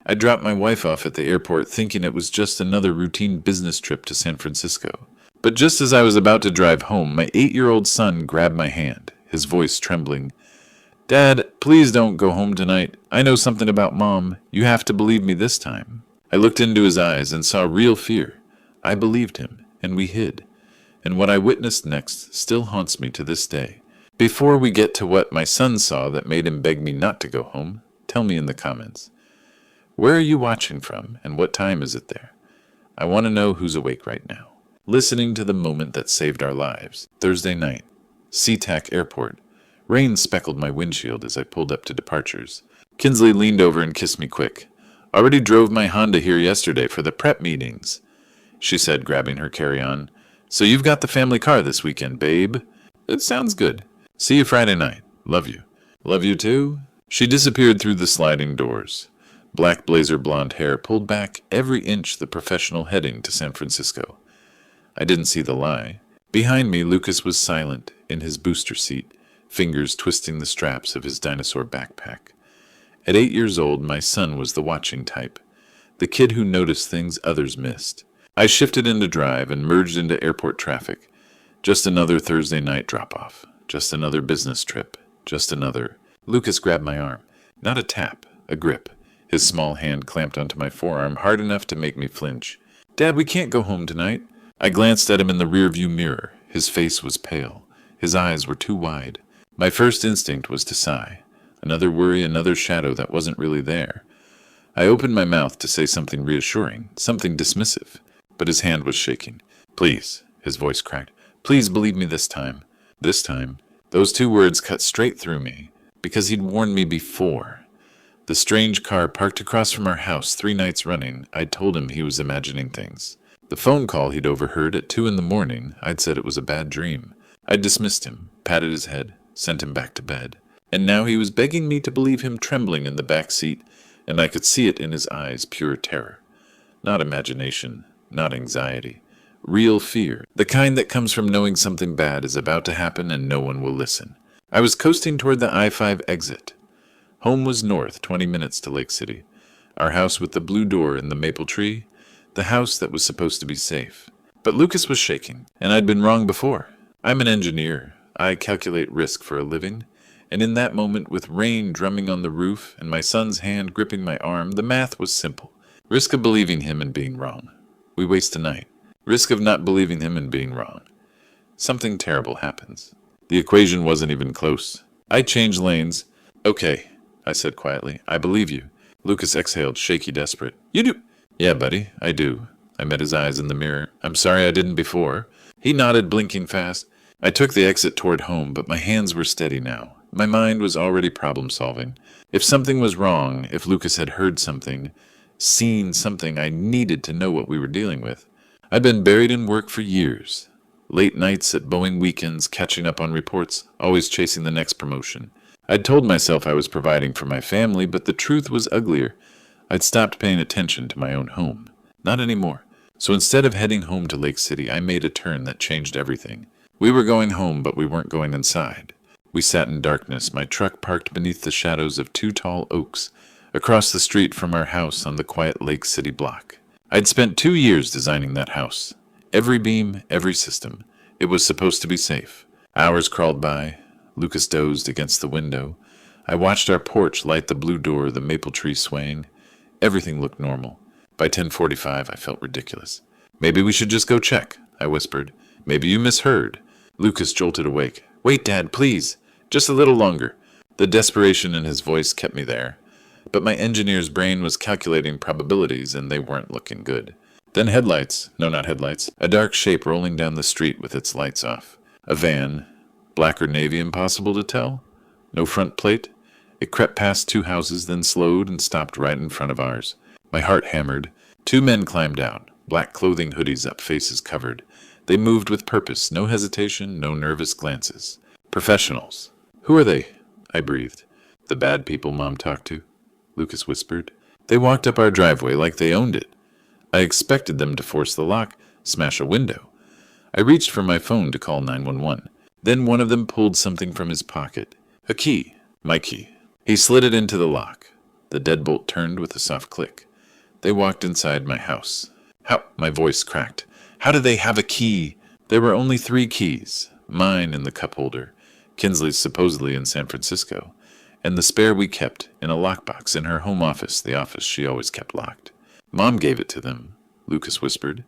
I dropped my wife off at the airport thinking it was just another routine business trip to San Francisco. But just as I was about to drive home, my 8-year-old son grabbed my hand, his voice trembling. "Dad, please don't go home tonight. I know something about Mom. You have to believe me this time." I looked into his eyes and saw real fear. I believed him, and we hid. And what I witnessed next still haunts me to this day. Before we get to what my son saw that made him beg me not to go home, tell me in the comments. Where are you watching from, and what time is it there? I want to know who's awake right now. Listening to the moment that saved our lives. Thursday night. SeaTac Airport. Rain speckled my windshield as I pulled up to departures. Kinsley leaned over and kissed me quick. "Already drove my Honda here yesterday for the prep meetings," she said, grabbing her carry-on. "So you've got the family car this weekend, babe." "It sounds good. See you Friday night. Love you." "Love you too." She disappeared through the sliding doors. Black blazer blonde hair pulled back every inch the professional heading to San Francisco. I didn't see the lie. Behind me, Lucas was silent in his booster seat, fingers twisting the straps of his dinosaur backpack. At 8 years old, my son was the watching type, the kid who noticed things others missed. I shifted into drive and merged into airport traffic. Just another Thursday night drop-off. Just another business trip. Just another. Lucas grabbed my arm. Not a tap, a grip. His small hand clamped onto my forearm hard enough to make me flinch. "Dad, we can't go home tonight." I glanced at him in the rearview mirror. His face was pale. His eyes were too wide. My first instinct was to sigh. Another worry, another shadow that wasn't really there. I opened my mouth to say something reassuring, something dismissive, but his hand was shaking. "Please," his voice cracked. "Please believe me this time." This time. Those two words cut straight through me, because he'd warned me before. The strange car parked across from our house 3 nights running, I'd told him he was imagining things. The phone call he'd overheard at 2 in the morning, I'd said it was a bad dream. I'd dismissed him, patted his head, sent him back to bed. And now he was begging me to believe him trembling in the back seat, and I could see it in his eyes, pure terror. Not imagination, not anxiety. Real fear, the kind that comes from knowing something bad is about to happen and no one will listen. I was coasting toward the I-5 exit. Home was north, 20 minutes to Lake City. Our house with the blue door and the maple tree, the house that was supposed to be safe. But Lucas was shaking, and I'd been wrong before. I'm an engineer. I calculate risk for a living. And in that moment, with rain drumming on the roof and my son's hand gripping my arm, the math was simple. Risk of believing him and being wrong. We waste a night. Risk of not believing him and being wrong. Something terrible happens. The equation wasn't even close. I changed lanes. "Okay," I said quietly. "I believe you." Lucas exhaled, shaky, desperate. "You do?" "Yeah, buddy, I do." I met his eyes in the mirror. "I'm sorry I didn't before." He nodded, blinking fast. I took the exit toward home, but my hands were steady now. My mind was already problem-solving. If something was wrong, if Lucas had heard something, seen something, I needed to know what we were dealing with. I'd been buried in work for years. Late nights at Boeing weekends, catching up on reports, always chasing the next promotion. I'd told myself I was providing for my family, but the truth was uglier. I'd stopped paying attention to my own home. Not anymore. So instead of heading home to Lake City, I made a turn that changed everything. We were going home, but we weren't going inside. We sat in darkness, my truck parked beneath the shadows of 2 tall oaks, across the street from our house on the quiet Lake City block. I'd spent 2 years designing that house. Every beam, every system. It was supposed to be safe. Hours crawled by. Lucas dozed against the window. I watched our porch light the blue door, the maple tree swaying. Everything looked normal. By 10:45, I felt ridiculous. "Maybe we should just go check," I whispered. "Maybe you misheard." Lucas jolted awake. "Wait, Dad, please. Just a little longer." The desperation in his voice kept me there. But my engineer's brain was calculating probabilities, and they weren't looking good. Then headlights. No, not headlights. A dark shape rolling down the street with its lights off. A van. Black or navy, impossible to tell. No front plate. It crept past 2 houses, then slowed and stopped right in front of ours. My heart hammered. 2 men climbed out. Black clothing, hoodies up, faces covered. They moved with purpose. No hesitation, no nervous glances. Professionals. "Who are they?" I breathed. "The bad people Mom talked to," Lucas whispered. They walked up our driveway like they owned it. I expected them to force the lock, smash a window. I reached for my phone to call 911. Then one of them pulled something from his pocket. A key. My key. He slid it into the lock. The deadbolt turned with a soft click. They walked inside my house. How? My voice cracked. How do they have a key? There were only 3 keys. Mine in the cup holder, Kinsley's supposedly in San Francisco, and the spare we kept in a lockbox in her home office, the office she always kept locked. Mom gave it to them, Lucas whispered.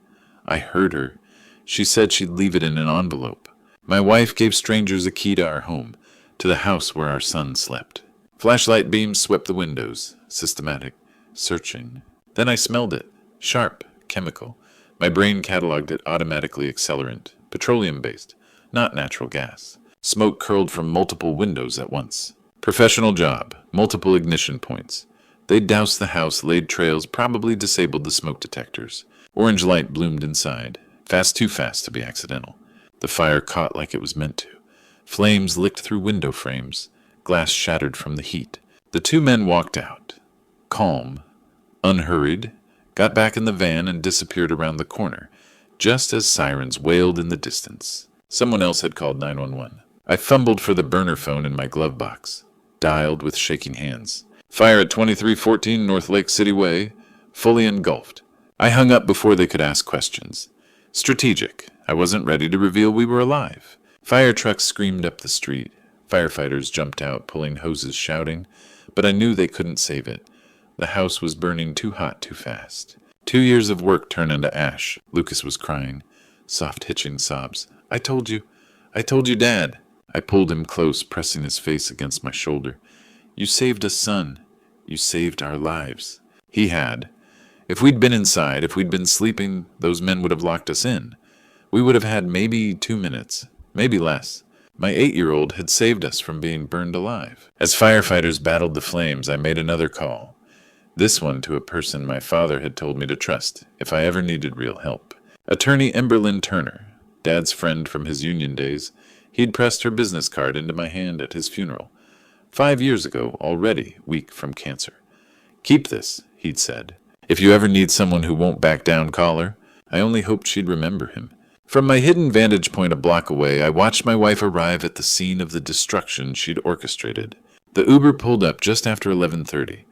I heard her. She said she'd leave it in an envelope. My wife gave strangers a key to our home, to the house where our son slept. Flashlight beams swept the windows, systematic, searching. Then I smelled it, sharp, chemical. My brain cataloged it automatically accelerant, petroleum-based, not natural gas. Smoke curled from multiple windows at once. Professional job, multiple ignition points. They'd doused the house, laid trails, probably disabled the smoke detectors. Orange light bloomed inside, too fast to be accidental. The fire caught like it was meant to. Flames licked through window frames, glass shattered from the heat. The 2 men walked out, calm, unhurried, got back in the van and disappeared around the corner, just as sirens wailed in the distance. Someone else had called 911. I fumbled for the burner phone in my glove box, dialed with shaking hands. Fire at 2314 North Lake City Way, fully engulfed. I hung up before they could ask questions. Strategic. I wasn't ready to reveal we were alive. Fire trucks screamed up the street. Firefighters jumped out, pulling hoses, shouting, but I knew they couldn't save it. The house was burning too hot too fast. 2 years of work turned into ash. Lucas was crying, soft hitching sobs. I told you, Dad. I pulled him close, pressing his face against my shoulder. You saved us, son. You saved our lives. He had. If we'd been inside, if we'd been sleeping, those men would have locked us in. We would have had maybe 2 minutes, maybe less. My 8-year-old had saved us from being burned alive. As firefighters battled the flames, I made another call. This one to a person my father had told me to trust if I ever needed real help. Attorney Emberlyn Turner, Dad's friend from his union days. He'd pressed her business card into my hand at his funeral. 5 years ago, already weak from cancer. Keep this, he'd said. If you ever need someone who won't back down, call her. I only hoped she'd remember him. From my hidden vantage point a block away, I watched my wife arrive at the scene of the destruction she'd orchestrated. The Uber pulled up just after 11:30.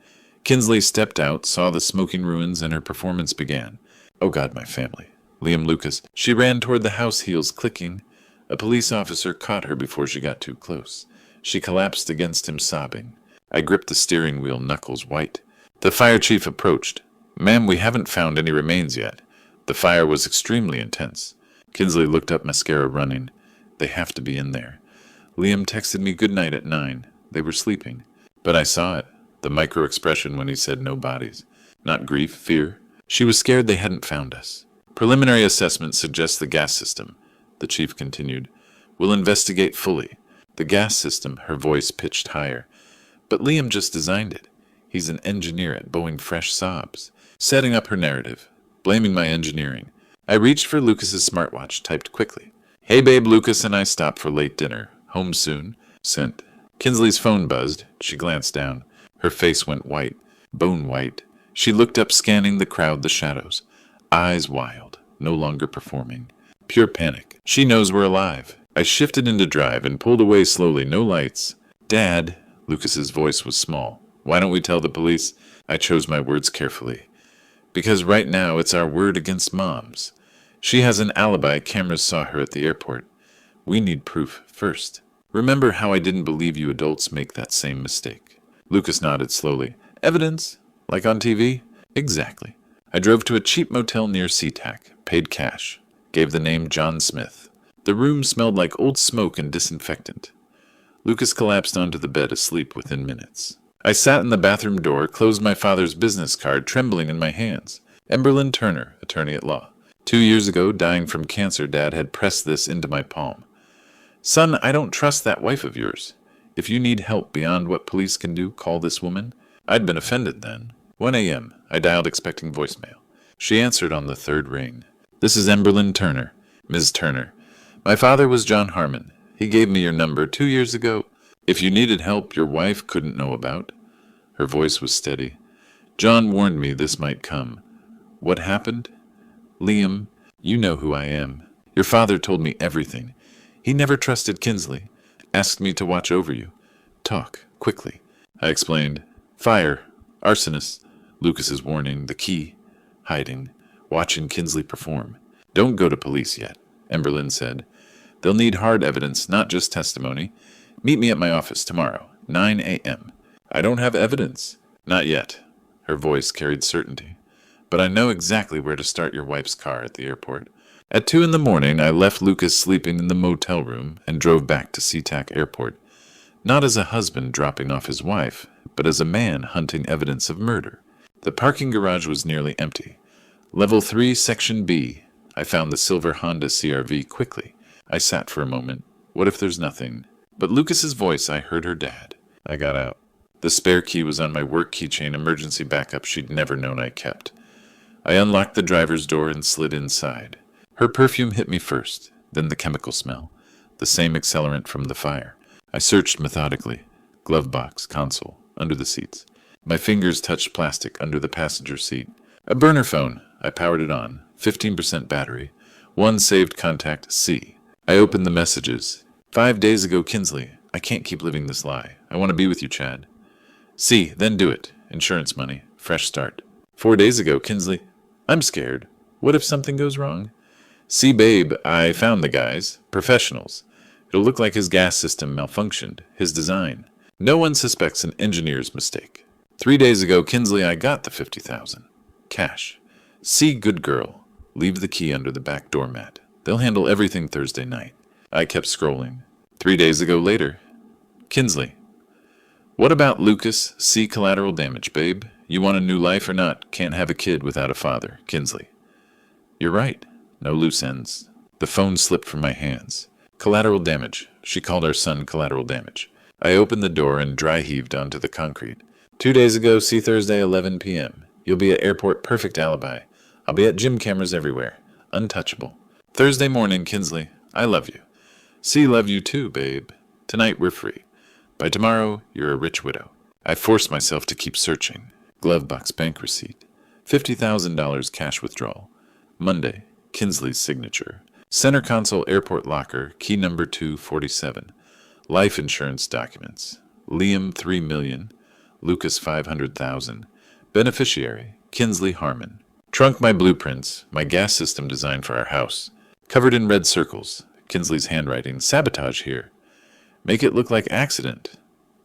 Kinsley stepped out, saw the smoking ruins, and her performance began. Oh God, my family. Liam Lucas. She ran toward the house, heels clicking. A police officer caught her before she got too close. She collapsed against him, sobbing. I gripped the steering wheel, knuckles white. The fire chief approached. Ma'am, we haven't found any remains yet. The fire was extremely intense. Kinsley looked up, mascara running. They have to be in there. Liam texted me good night at 9. They were sleeping. But I saw it. The micro-expression when he said no bodies. Not grief, fear. She was scared they hadn't found us. Preliminary assessment suggests the gas system, the chief continued. We'll investigate fully. The gas system, her voice pitched higher. But Liam just designed it. He's an engineer at Boeing Fresh Sobs. Setting up her narrative, blaming my engineering. I reached for Lucas's smartwatch, typed quickly. Hey babe, Lucas and I stopped for late dinner. Home soon. Sent. Kinsley's phone buzzed. She glanced down. Her face went white, bone white. She looked up, scanning the crowd, the shadows. Eyes wild, no longer performing. Pure panic. She knows we're alive. I shifted into drive and pulled away slowly, no lights. Dad, Lucas's voice was small. Why don't we tell the police? I chose my words carefully. Because right now it's our word against Mom's. She has an alibi. Cameras saw her at the airport. We need proof first. Remember how I didn't believe you adults make that same mistake? Lucas nodded slowly. Evidence? Like on TV? Exactly. I drove to a cheap motel near SeaTac, paid cash, gave the name John Smith. The room smelled like old smoke and disinfectant. Lucas collapsed onto the bed, asleep within minutes. I sat in the bathroom door, closed my father's business card, trembling in my hands. Emberlyn Turner, attorney at law. 2 years ago, dying from cancer, Dad had pressed this into my palm. Son, I don't trust that wife of yours. If you need help beyond what police can do, call this woman. I'd been offended then. 1 a.m. I dialed, expecting voicemail. She answered on the 3rd ring. This is Emberlyn Turner. Ms. Turner. My father was John Harmon. He gave me your number 2 years ago. If you needed help your wife couldn't know about. Her voice was steady. John warned me this might come. What happened? Liam, you know who I am. Your father told me everything. He never trusted Kinsley. Asked me to watch over you. Talk, quickly. I explained. Fire. Arsonist, Lucas's warning, the key, hiding, watching Kinsley perform. Don't go to police yet, Emberlyn said. They'll need hard evidence, not just testimony. Meet me at my office tomorrow, 9 a.m. I don't have evidence. Not yet. Her voice carried certainty. But I know exactly where to start your wife's car at the airport. At 2 in the morning, I left Lucas sleeping in the motel room and drove back to SeaTac Airport. Not as a husband dropping off his wife, but as a man hunting evidence of murder. The parking garage was nearly empty. Level 3, Section B. I found the silver Honda CR-V quickly. I sat for a moment. What if there's nothing? But Lucas's voice, I heard her dad. I got out. The spare key was on my work keychain emergency backup she'd never known I kept. I unlocked the driver's door and slid inside. Her perfume hit me first, then the chemical smell, the same accelerant from the fire. I searched methodically. Glove box, console, under the seats. My fingers touched plastic under the passenger seat. A burner phone. I powered it on. 15% battery. One saved contact, C. I opened the messages. 5 days ago, Kinsley. I can't keep living this lie. I want to be with you, Chad. C. Then do it. Insurance money. Fresh start. 4 days ago, Kinsley. I'm scared. What if something goes wrong? See, babe, I found the guys. Professionals. It'll look like his gas system malfunctioned. His design. No one suspects an engineer's mistake. 3 days ago, Kinsley, I got the $50,000. Cash. See, good girl. Leave the key under the back doormat. They'll handle everything Thursday night. I kept scrolling. 3 days ago later. Kinsley. What about Lucas? See collateral damage, babe. You want a new life or not? Can't have a kid without a father. Kinsley. You're right. No loose ends. The phone slipped from my hands. Collateral damage. She called our son collateral damage. I opened the door and dry heaved onto the concrete. 2 days ago, see Thursday, 11 p.m. You'll be at airport, perfect alibi. I'll be at gym cameras everywhere. Untouchable. Thursday morning, Kinsley. I love you. See, love you too, babe. Tonight we're free. By tomorrow, you're a rich widow. I forced myself to keep searching. Glove box bank receipt. $50,000 cash withdrawal. Monday. Kinsley's signature. Center console airport locker, key number 247. Life insurance documents. Liam $3 million. Lucas $500,000. Beneficiary, Kinsley Harmon. Trunk my blueprints, my gas system design for our house. Covered in red circles. Kinsley's handwriting. Sabotage here. Make it look like accident.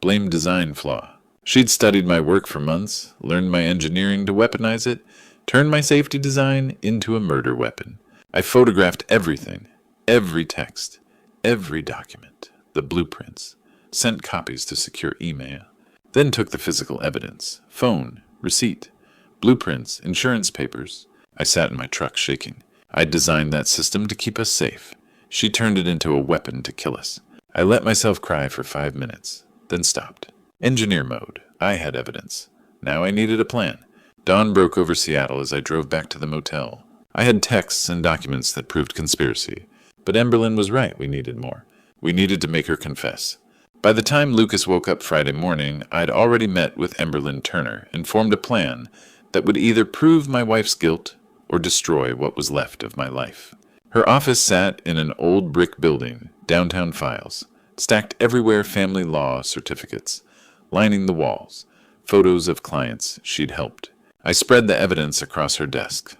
Blame design flaw. She'd studied my work for months, learned my engineering to weaponize it, turned my safety design into a murder weapon. I photographed everything, every text, every document, the blueprints, sent copies to secure email, then took the physical evidence, phone, receipt, blueprints, insurance papers. I sat in my truck shaking. I'd designed that system to keep us safe. She turned it into a weapon to kill us. I let myself cry for 5 minutes, then stopped. Engineer mode. I had evidence. Now I needed a plan. Dawn broke over Seattle as I drove back to the motel. I had texts and documents that proved conspiracy. But Emberlyn was right, we needed more. We needed to make her confess. By the time Lucas woke up Friday morning, I'd already met with Emberlyn Turner and formed a plan that would either prove my wife's guilt or destroy what was left of my life. Her office sat in an old brick building, downtown files, stacked everywhere family law certificates, lining the walls, photos of clients she'd helped. I spread the evidence across her desk.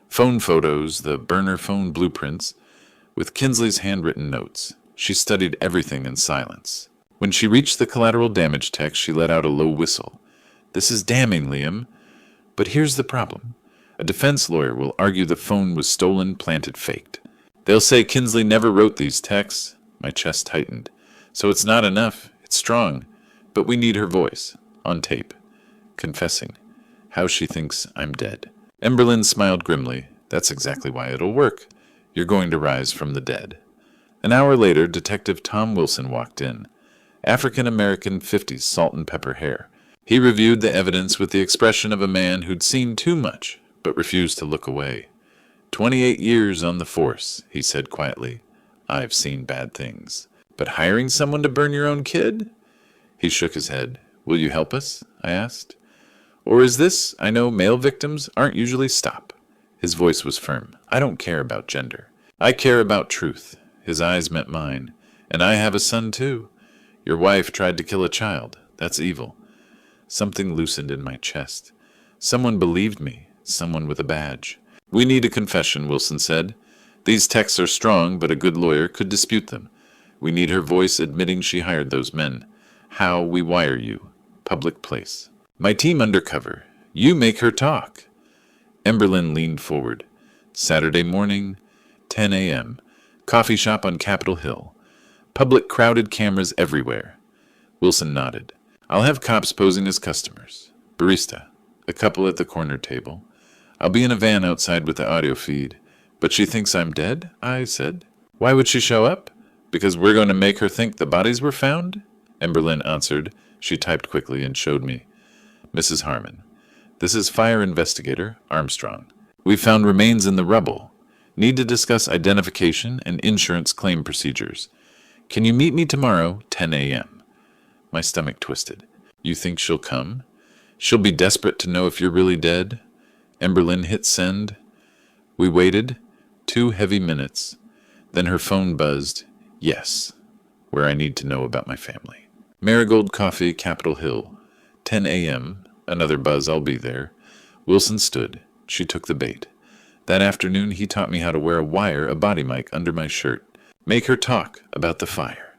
Phone photos, the burner phone blueprints, with Kinsley's handwritten notes. She studied everything in silence. When she reached the collateral damage text, she let out a low whistle. This is damning, Liam. But here's the problem. A defense lawyer will argue the phone was stolen, planted, faked. They'll say Kinsley never wrote these texts. My chest tightened. So it's not enough. It's strong. But we need her voice. On tape. Confessing. How she thinks I'm dead. Emberlyn smiled grimly. That's exactly why it'll work. You're going to rise from the dead. An hour later, Detective Tom Wilson walked in. African-American, 50s, salt and pepper hair. He reviewed the evidence with the expression of a man who'd seen too much, but refused to look away. 28 years on the force, he said quietly. I've seen bad things. But hiring someone to burn your own kid? He shook his head. Will you help us? I asked. Or is this, I know male victims aren't usually stop. His voice was firm. I don't care about gender. I care about truth. His eyes met mine. And I have a son too. Your wife tried to kill a child. That's evil. Something loosened in my chest. Someone believed me, someone with a badge. We need a confession, Wilson said. These texts are strong, but a good lawyer could dispute them. We need her voice admitting she hired those men. How we wire you. Public place. My team undercover. You make her talk. Emberlyn leaned forward. Saturday morning, 10 a.m. Coffee shop on Capitol Hill. Public crowded cameras everywhere. Wilson nodded. I'll have cops posing as customers. Barista. A couple at the corner table. I'll be in a van outside with the audio feed. But she thinks I'm dead, I said. Why would she show up? Because we're going to make her think the bodies were found? Emberlyn answered. She typed quickly and showed me. Mrs. Harmon. This is fire investigator Armstrong. We found remains in the rubble. Need to discuss identification and insurance claim procedures. Can you meet me tomorrow, 10 a.m.? My stomach twisted. You think she'll come? She'll be desperate to know if you're really dead? Emberlyn hit send. We waited 2 heavy minutes. Then her phone buzzed. Yes, where I need to know about my family. Marigold Coffee, Capitol Hill. 10 a.m. Another buzz, I'll be there. Wilson stood. She took the bait. That afternoon he taught me how to wear a body mic under my shirt. Make her talk about the fire.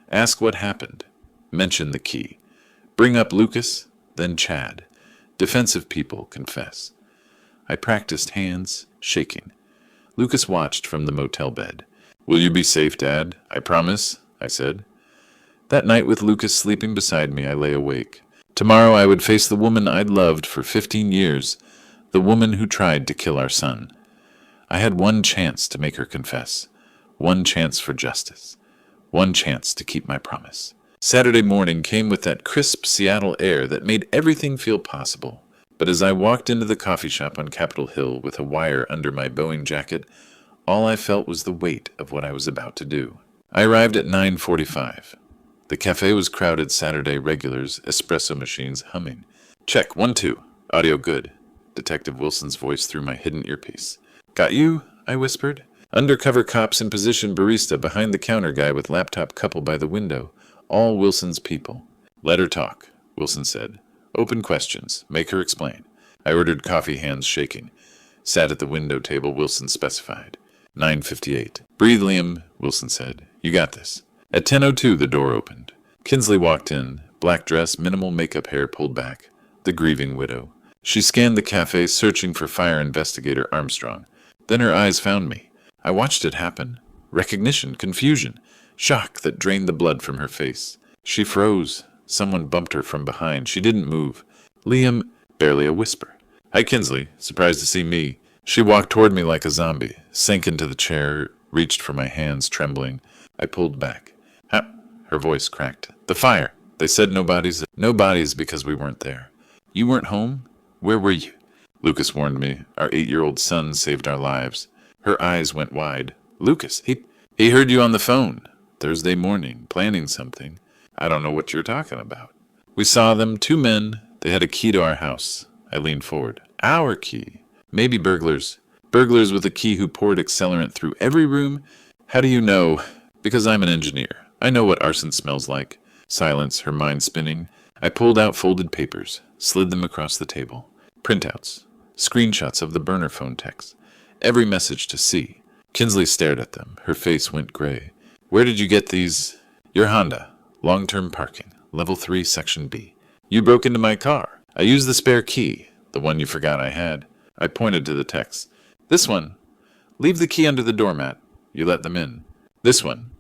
Ask what happened. Mention the key. Bring up Lucas, then Chad. Defensive people confess. I practiced hands, shaking. Lucas watched from the motel bed. Will you be safe, Dad? I promise, I said. That night with Lucas sleeping beside me, I lay awake. Tomorrow I would face the woman I'd loved for 15 years, the woman who tried to kill our son. I had one chance to make her confess, one chance for justice, one chance to keep my promise. Saturday morning came with that crisp Seattle air that made everything feel possible. But as I walked into the coffee shop on Capitol Hill with a wire under my Boeing jacket, all I felt was the weight of what I was about to do. I arrived at 9:45. The cafe was crowded. Saturday regulars, espresso machines humming. Check, 1, 2. Audio good. Detective Wilson's voice through my hidden earpiece. Got you? I whispered. Undercover cops in position, barista, behind the counter guy with laptop couple by the window. All Wilson's people. Let her talk, Wilson said. Open questions. Make her explain. I ordered coffee, hands shaking. Sat at the window table, Wilson specified. 9:58. Breathe, Liam, Wilson said. You got this. At 10:02, the door opened. Kinsley walked in, black dress, minimal makeup, hair pulled back. The grieving widow. She scanned the cafe, searching for fire investigator Armstrong. Then her eyes found me. I watched it happen. Recognition, confusion, shock that drained the blood from her face. She froze. Someone bumped her from behind. She didn't move. Liam, barely a whisper. Hi, Kinsley. Surprised to see me. She walked toward me like a zombie, sank into the chair, reached for my hands, trembling. I pulled back. Her voice cracked. The fire. They said no bodies. No bodies because we weren't there. You weren't home? Where were you? Lucas warned me. Our 8-year-old son saved our lives. Her eyes went wide. Lucas, he heard you on the phone. Thursday morning, planning something. I don't know what you're talking about. We saw them, 2 men. They had a key to our house. I leaned forward. Our key. Maybe burglars. Burglars with a key who poured accelerant through every room. How do you know? Because I'm an engineer. I know what arson smells like. Silence, her mind spinning. I pulled out folded papers, slid them across the table. Printouts. Screenshots of the burner phone texts. Every message to see. Kinsley stared at them. Her face went gray. Where did you get these? Your Honda. Long-term parking. Level 3, Section B. You broke into my car. I used the spare key, the one you forgot I had. I pointed to the text. This one. Leave the key under the doormat. You let them in. This one.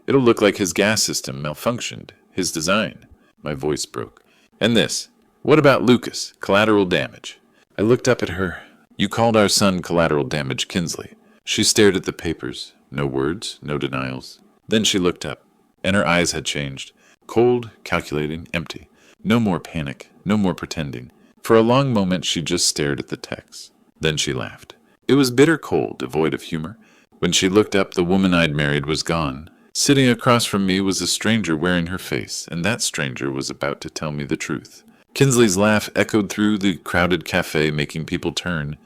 It'll look like his gas system malfunctioned. His design. My voice broke. And this. What about Lucas? Collateral damage. I looked up at her. You called our son collateral damage, Kinsley. She stared at the papers. No words, no denials. Then she looked up, and her eyes had changed. Cold, calculating, empty. No more panic, no more pretending. For a long moment she just stared at the text. Then she laughed. It was bitter cold, devoid of humor. When she looked up, the woman I'd married was gone. Sitting across from me was a stranger wearing her face, and that stranger was about to tell me the truth. Kinsley's laugh echoed through the crowded cafe, making people turn.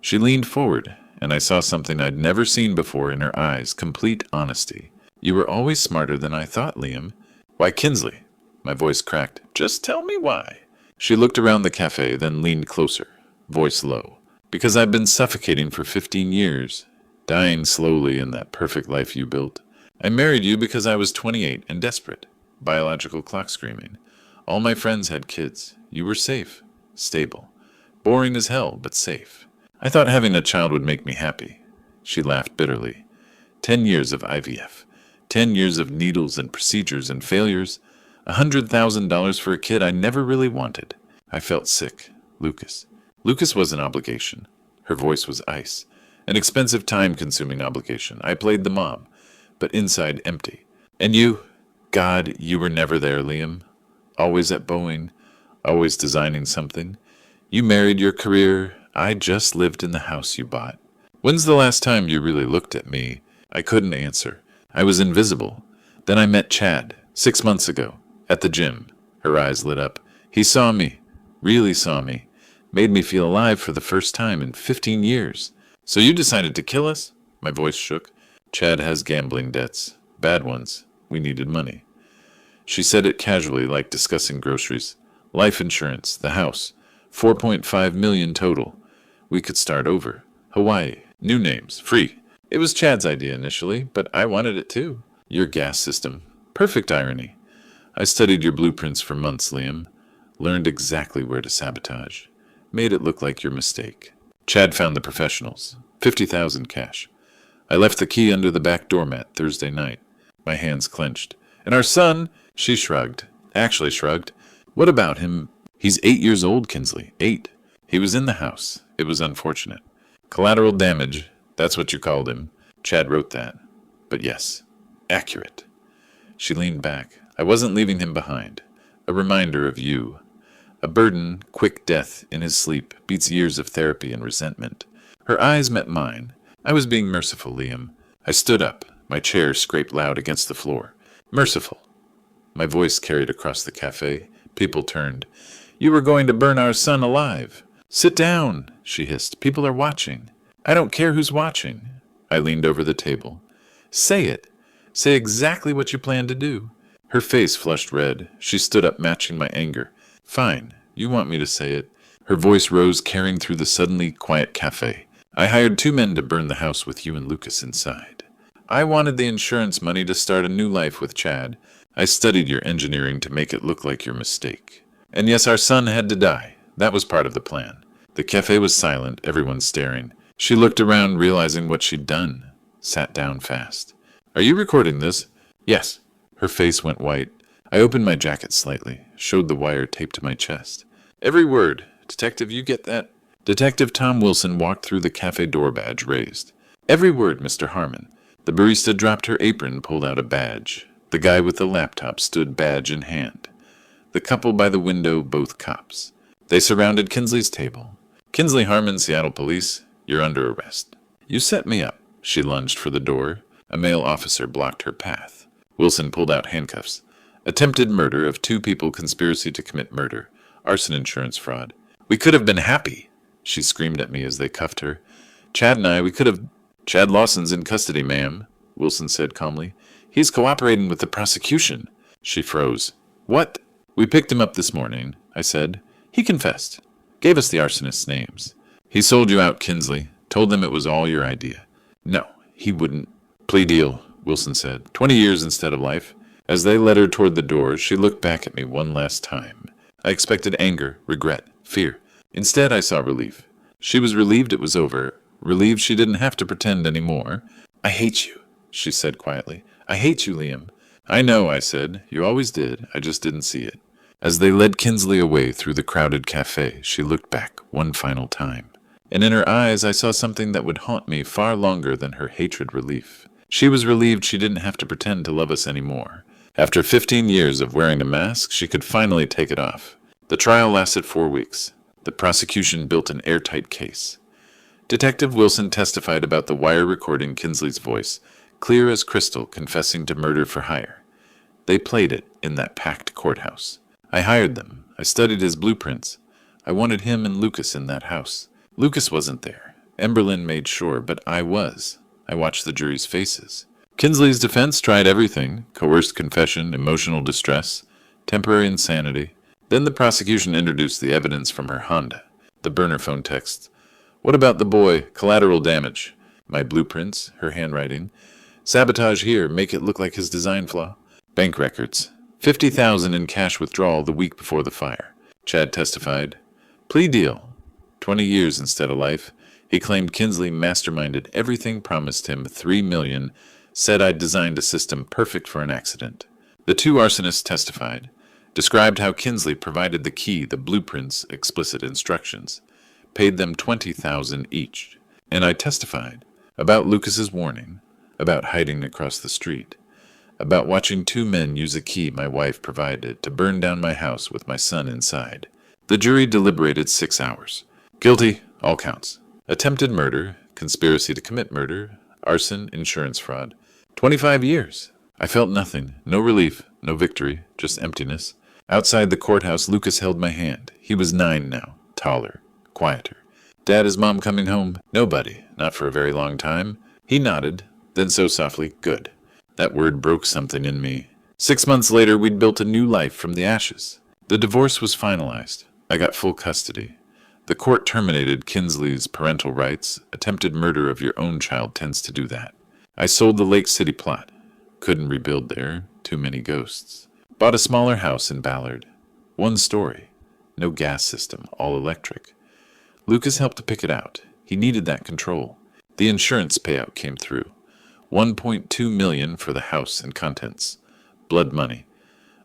She leaned forward, and I saw something I'd never seen before in her eyes, complete honesty. You were always smarter than I thought, Liam. Why, Kinsley, my voice cracked. Just tell me why. She looked around the cafe, then leaned closer, voice low. Because I've been suffocating for 15 years, dying slowly in that perfect life you built. I married you because I was 28 and desperate. Biological clock screaming. All my friends had kids. You were safe, stable. Boring as hell, but safe. I thought having a child would make me happy. She laughed bitterly. 10 years of IVF. 10 years of needles and procedures and failures. $100,000 for a kid I never really wanted. I felt sick. Lucas. Lucas was an obligation. Her voice was ice. An expensive, time-consuming obligation. I played the mom, but inside empty. And you? God, you were never there, Liam. Always at Boeing. Always designing something. You married your career. I just lived in the house you bought. When's the last time you really looked at me? I couldn't answer. I was invisible. Then I met Chad, 6 months ago, at the gym. Her eyes lit up. He saw me. Really saw me. Made me feel alive for the first time in 15 years. So you decided to kill us? My voice shook. Chad has gambling debts. Bad ones. We needed money. She said it casually, like discussing groceries. Life insurance, the house. 4.5 million total. We could start over. Hawaii. New names. Free. It was Chad's idea initially, but I wanted it too. Your gas system. Perfect irony. I studied your blueprints for months, Liam. Learned exactly where to sabotage. Made it look like your mistake. Chad found the professionals. 50,000 cash. I left the key under the back doormat Thursday night. My hands clenched. And our son, she shrugged. Actually shrugged. What about him? He's 8 years old, Kinsley. 8. He was in the house. It was unfortunate. Collateral damage. That's what you called him. Chad wrote that. But yes, accurate. She leaned back. I wasn't leaving him behind. A reminder of you. A burden, quick death in his sleep, beats years of therapy and resentment. Her eyes met mine. I was being merciful, Liam. I stood up. My chair scraped loud against the floor. Merciful. My voice carried across the cafe. People turned. You were going to burn our son alive. Sit down, she hissed. People are watching. I don't care who's watching. I leaned over the table. Say it. Say exactly what you plan to do. Her face flushed red. She stood up, matching my anger. Fine. You want me to say it. Her voice rose, carrying through the suddenly quiet cafe. I hired 2 men to burn the house with you and Lucas inside. I wanted the insurance money to start a new life with Chad. I studied your engineering to make it look like your mistake. And yes, our son had to die. That was part of the plan. The cafe was silent, everyone staring. She looked around, realizing what she'd done. Sat down fast. Are you recording this? Yes. Her face went white. I opened my jacket slightly, showed the wire taped to my chest. Every word. Detective, you get that? Detective Tom Wilson walked through the cafe door, badge raised. Every word, Mr. Harmon. The barista dropped her apron, pulled out a badge. The guy with the laptop stood, badge in hand. The couple by the window, both cops. They surrounded Kinsley's table. Kinsley Harmon, Seattle Police, you're under arrest. You set me up. She lunged for the door. A male officer blocked her path. Wilson pulled out handcuffs. Attempted murder of 2 people, conspiracy to commit murder, arson, insurance fraud. We could have been happy, she screamed at me as they cuffed her. Chad and I, we could have... Chad Lawson's in custody, ma'am, Wilson said calmly. He's cooperating with the prosecution. She froze. What? We picked him up this morning, I said. He confessed. Gave us the arsonists' names. He sold you out, Kinsley. Told them it was all your idea. No, he wouldn't. Plea deal, Wilson said. 20 years instead of life. As they led her toward the door, she looked back at me one last time. I expected anger, regret, fear. Instead, I saw relief. She was relieved it was over, relieved she didn't have to pretend anymore. I hate you, she said quietly. I hate you, Liam. I know, I said. You always did. I just didn't see it. As they led Kinsley away through the crowded cafe, she looked back one final time. And in her eyes, I saw something that would haunt me far longer than her hatred relief. She was relieved she didn't have to pretend to love us anymore. After 15 years of wearing a mask, she could finally take it off. The trial lasted 4 weeks. The prosecution built an airtight case. Detective Wilson testified about the wire recording Kinsley's voice, clear as crystal, confessing to murder for hire. They played it in that packed courthouse. I hired them. I studied his blueprints. I wanted him and Lucas in that house. Lucas wasn't there. Emberlyn made sure, but I was. I watched the jury's faces. Kinsley's defense tried everything: coerced confession, emotional distress, temporary insanity. Then the prosecution introduced the evidence from her Honda. The burner phone texts. What about the boy? Collateral damage. My blueprints, her handwriting. Sabotage here, make it look like his design flaw. Bank records. 50,000 in cash withdrawal the week before the fire. Chad testified. Plea deal. 20 years instead of life. He claimed Kinsley masterminded everything, promised him $3 million, said I'd designed a system perfect for an accident. The two arsonists testified, described how Kinsley provided the key, the blueprints, explicit instructions, paid them $20,000 each. And I testified about Lucas's warning, about hiding across the street, about watching two men use a key my wife provided to burn down my house with my son inside. The jury deliberated 6 hours. Guilty, all counts. Attempted murder, conspiracy to commit murder, arson, insurance fraud. 25 years. I felt nothing, no relief, no victory, just emptiness. Outside the courthouse, Lucas held my hand. He was 9 now, taller, quieter. Dad, is Mom coming home? Nobody, not for a very long time. He nodded, then so softly, good. That word broke something in me. 6 months later, we'd built a new life from the ashes. The divorce was finalized. I got full custody. The court terminated Kinsley's parental rights. Attempted murder of your own child tends to do that. I sold the Lake City plot. Couldn't rebuild there. Too many ghosts. Bought a smaller house in Ballard. 1 story. No gas system. All electric. Lucas helped to pick it out. He needed that control. The insurance payout came through. $1.2 million for the house and contents. Blood money.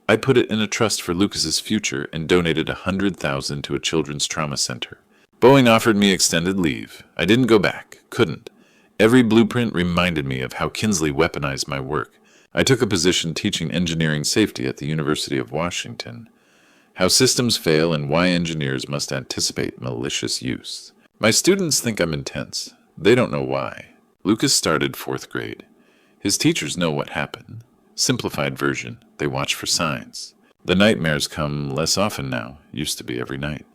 I put it in a trust for Lucas's future and donated $100,000 to a children's trauma center. Boeing offered me extended leave. I didn't go back. Couldn't. Every blueprint reminded me of how Kinsley weaponized my work. I took a position teaching engineering safety at the University of Washington. How systems fail and why engineers must anticipate malicious use. My students think I'm intense. They don't know why. Lucas started 4th grade. His teachers know what happened. Simplified version. They watch for signs. The nightmares come less often now. Used to be every night.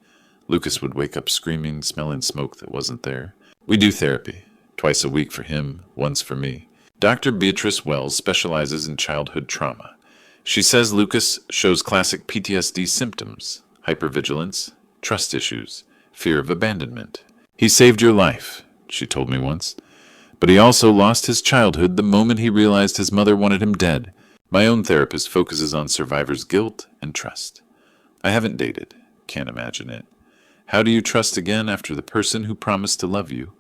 Lucas would wake up screaming, smelling smoke that wasn't there. We do therapy. Twice a week for him, once for me. Dr. Beatrice Wells specializes in childhood trauma. She says Lucas shows classic PTSD symptoms, hypervigilance, trust issues, fear of abandonment. He saved your life, she told me once. But he also lost his childhood the moment he realized his mother wanted him dead. My own therapist focuses on survivors' guilt and trust. I haven't dated. Can't imagine it. How do you trust again after the person who promised to love you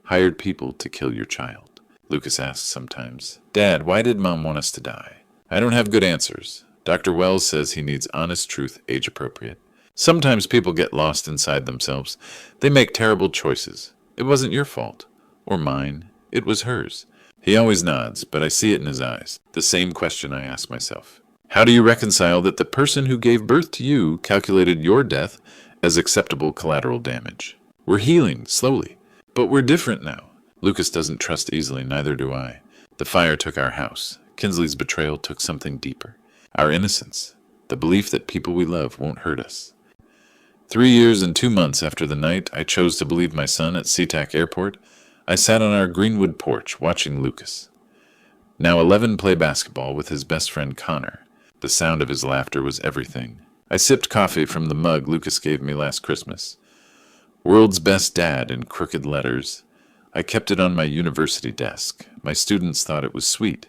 hired people to kill your child? Lucas asks sometimes, Dad, why did Mom want us to die? I don't have good answers. Dr. Wells says he needs honest truth, age appropriate. Sometimes people get lost inside themselves. They make terrible choices. It wasn't your fault. Or mine. It was hers. He always nods, but I see it in his eyes. The same question I ask myself. How do you reconcile that the person who gave birth to you calculated your death as acceptable collateral damage? We're healing, slowly. But we're different now. Lucas doesn't trust easily, neither do I. The fire took our house. Kinsley's betrayal took something deeper. Our innocence. The belief that people we love won't hurt us. 3 years and 2 months after the night I chose to believe my son at SeaTac Airport, I sat on our Greenwood porch watching Lucas. Now 11 play basketball with his best friend Connor. The sound of his laughter was everything. I sipped coffee from the mug Lucas gave me last Christmas. World's best dad in crooked letters. I kept it on my university desk. My students thought it was sweet.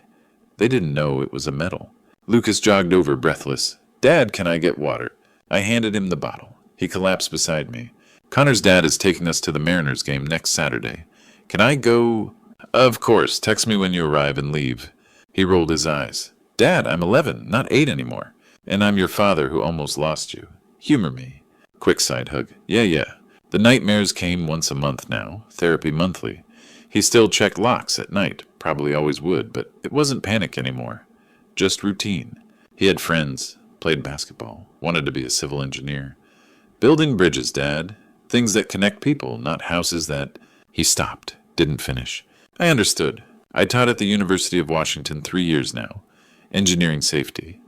They didn't know it was a medal. Lucas jogged over breathless. Dad, can I get water? I handed him the bottle. He collapsed beside me. Connor's dad is taking us to the Mariners game next Saturday. Can I go? Of course. Text me when you arrive and leave. He rolled his eyes. Dad, I'm 11, not 8 anymore. And I'm your father who almost lost you. Humor me. Quick side hug. Yeah. The nightmares came once a month now. Therapy monthly. He still checked locks at night. Probably always would, but it wasn't panic anymore. Just routine. He had friends. Played basketball. Wanted to be a civil engineer. Building bridges, Dad. Things that connect people, not houses that... He stopped. Didn't finish. I understood. I taught at the University of Washington 3 years now. Engineering safety.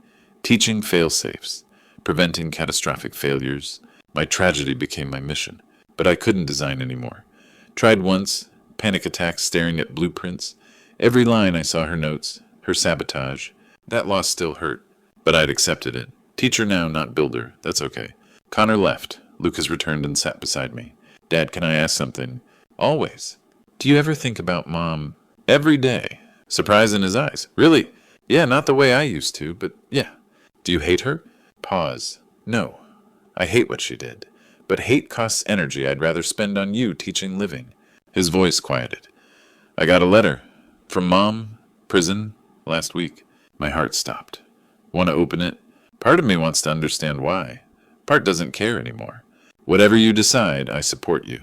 Teaching fail-safes. Preventing catastrophic failures. My tragedy became my mission. But I couldn't design anymore. Tried once. Panic attacks staring at blueprints. Every line I saw her notes. Her sabotage. That loss still hurt. But I'd accepted it. Teacher now, not builder. That's okay. Connor left. Lucas returned and sat beside me. Dad, can I ask something? Always. Do you ever think about Mom? Every day. Surprise in his eyes. Really? Yeah, not the way I used to, but yeah. Do you hate her? Pause. No. I hate what she did. But hate costs energy I'd rather spend on you teaching living. His voice quieted. I got a letter. From Mom. Prison. Last week. My heart stopped. Want to open it? Part of me wants to understand why. Part doesn't care anymore. Whatever you decide, I support you.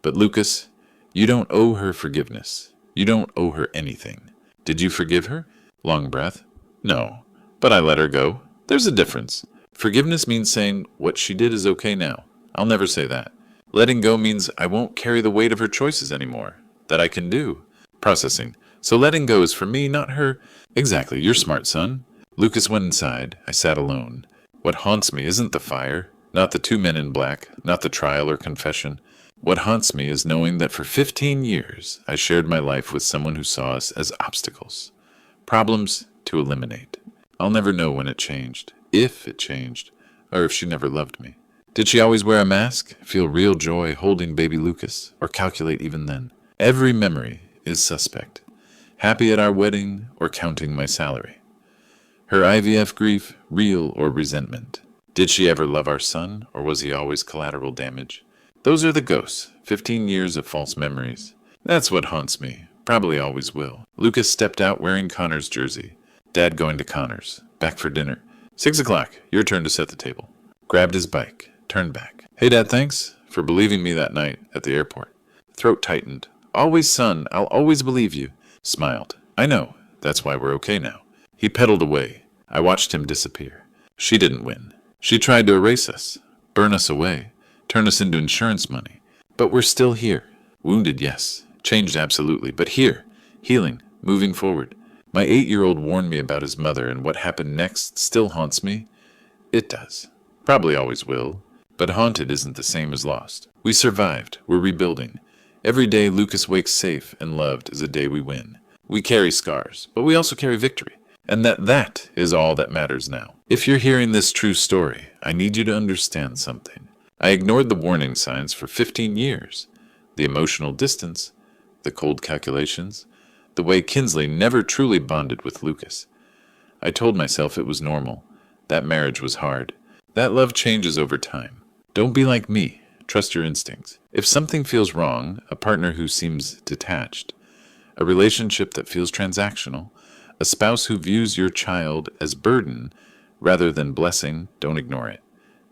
But Lucas, you don't owe her forgiveness. You don't owe her anything. Did you forgive her? Long breath. No. But I let her go. There's a difference. Forgiveness means saying what she did is okay now. I'll never say that. Letting go means I won't carry the weight of her choices anymore. That I can do. Processing. So letting go is for me, not her. Exactly. You're smart, son. Lucas went inside. I sat alone. What haunts me isn't the fire, not the two men in black, not the trial or confession. What haunts me is knowing that for 15 years I shared my life with someone who saw us as obstacles. Problems to eliminate. I'll never know when it changed, if it changed, or if she never loved me. Did she always wear a mask, feel real joy holding baby Lucas, or calculate even then? Every memory is suspect. Happy at our wedding, or counting my salary. Her IVF grief, real or resentment. Did she ever love our son, or was he always collateral damage? Those are the ghosts, 15 years of false memories. That's what haunts me, probably always will. Lucas stepped out wearing Connor's jersey. Dad going to Connor's, back for dinner. 6 o'clock, your turn to set the table. Grabbed his bike, turned back. Hey Dad, thanks for believing me that night at the airport. Throat tightened. Always son, I'll always believe you. Smiled. I know, that's why we're okay now. He pedaled away. I watched him disappear. She didn't win. She tried to erase us, burn us away, turn us into insurance money. But we're still here. Wounded, yes. Changed, absolutely. But here. Healing. Moving forward. My 8-year-old warned me about his mother, and what happened next still haunts me. It does. Probably always will. But haunted isn't the same as lost. We survived. We're rebuilding. Every day Lucas wakes safe and loved is a day we win. We carry scars, but we also carry victory. And that is all that matters now. If you're hearing this true story, I need you to understand something. I ignored the warning signs for 15 years. The emotional distance, the cold calculations, the way Kinsley never truly bonded with Lucas. I told myself it was normal. That marriage was hard. That love changes over time. Don't be like me. Trust your instincts. If something feels wrong, a partner who seems detached, a relationship that feels transactional, a spouse who views your child as burden rather than blessing, don't ignore it.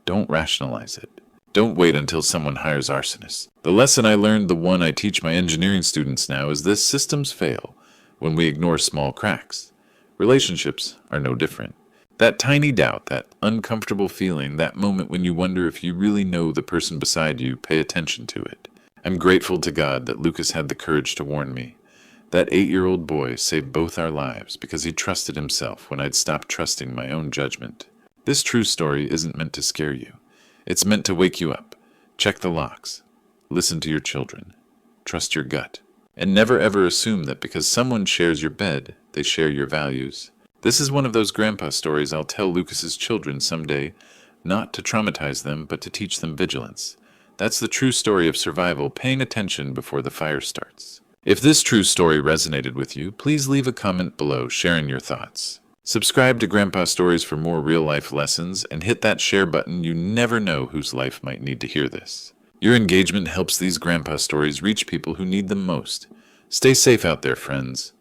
Don't rationalize it. Don't wait until someone hires arsonists. The lesson I learned, the one I teach my engineering students now, is this: systems fail when we ignore small cracks. Relationships are no different. That tiny doubt, that uncomfortable feeling, that moment when you wonder if you really know the person beside you, pay attention to it. I'm grateful to God that Lucas had the courage to warn me. That 8-year-old boy saved both our lives because he trusted himself when I'd stopped trusting my own judgment. This true story isn't meant to scare you. It's meant to wake you up. Check the locks. Listen to your children. Trust your gut. And never ever assume that because someone shares your bed, they share your values. This is one of those grandpa stories I'll tell Lucas's children someday, not to traumatize them, but to teach them vigilance. That's the true story of survival, paying attention before the fire starts. If this true story resonated with you, please leave a comment below sharing your thoughts. Subscribe to Grandpa Stories for more real-life lessons, and hit that share button. You never know whose life might need to hear this. Your engagement helps these Grandpa Stories reach people who need them most. Stay safe out there, friends.